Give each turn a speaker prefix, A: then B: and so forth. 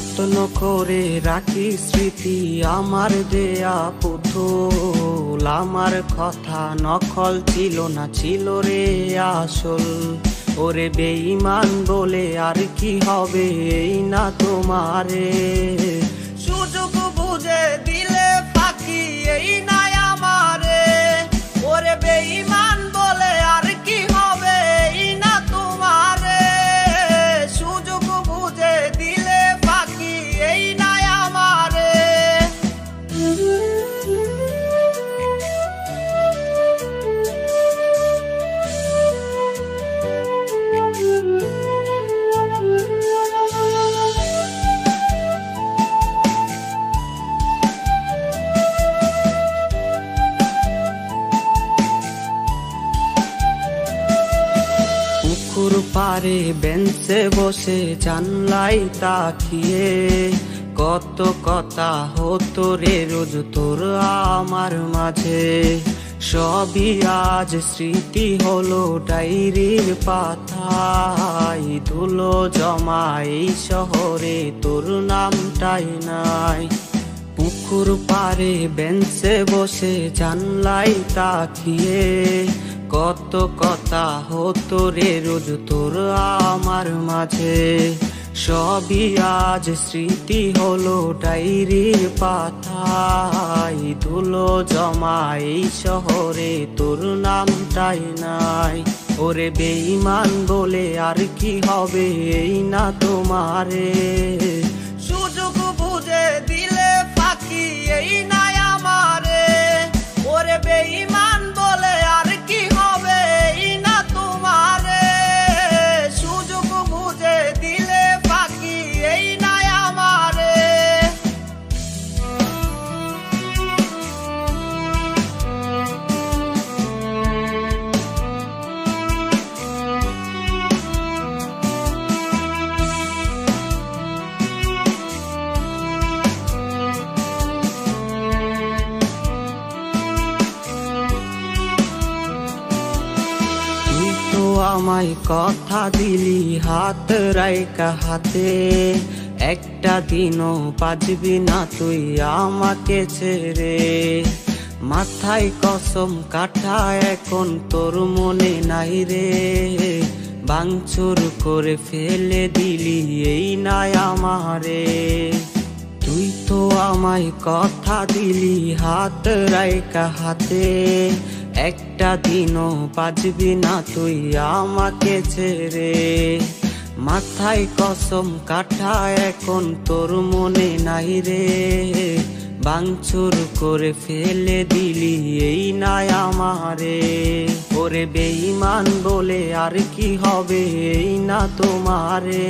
A: যত্ন করে রাখি স্মৃতি আমার দেয়া পুতুল। আমার কথা নকল ছিল না, ছিল রে আসল। ওরে বেঈমান বলে আর কি হবে, এই না তোমারে সুযোগ বুঝে দিলে ফাঁকি, এই না আমারে। ওরে বেঈমান বলে আর কি হবে, এই না তোমারে সুযোগ বুঝে দিলে ফাঁকি, এই না আমারে। পুকুর পারে বেঞ্চে বসে জানলাই তাকিয়ে কত কথা হতো রে রোজ তোর আমার মাঝে। সবই আজ স্মৃতি হলো ডায়েরির পাতায়, ধুলো জমা এই শহরে তোর নামটাই নাই। পুকুর পারে বেঞ্চে বসে জানলাই তাকিয়ে কত কথা হতো রে রোজ তোর আমার মাঝে। সবই আজ স্মৃতি হলো ডায়েরির পাতায়, ধুলো জমা এই শহরে তোর নামটাই নাই। ওরে বেঈমান বলে আর কি হবে, এই না তোমারে সুযোগ বুঝে দিলে ফাঁকি, এই না আমারে। ওরে বেঈমান বলে আর কি হবে, এই না তোমারে সুযোগ বুঝে দিলে ফাঁকি, এই না আমারে। আমায় কথা দিলি হাত রাইকা হাতে, একটা দিনও বাজবি না তুই আমাকে ছেড়ে। মাথায় কসম কাটা এখন তোর মনে নাই রে, ভাঙচুর করে ফেলে দিলি এই না আমারে। তুই তো আমায় কথা দিলি হাত রাইকা হাতে, একটা দিনও বাজবি না তুই আমাকে ছেড়ে। মাথায় কসম কাটা এখন তোর মনে নাই রে, ভাঙচুর করে ফেলে দিলি এই না আমারে। ওরে বেঈমান বলে আর কি হবে, এই না তোমারে।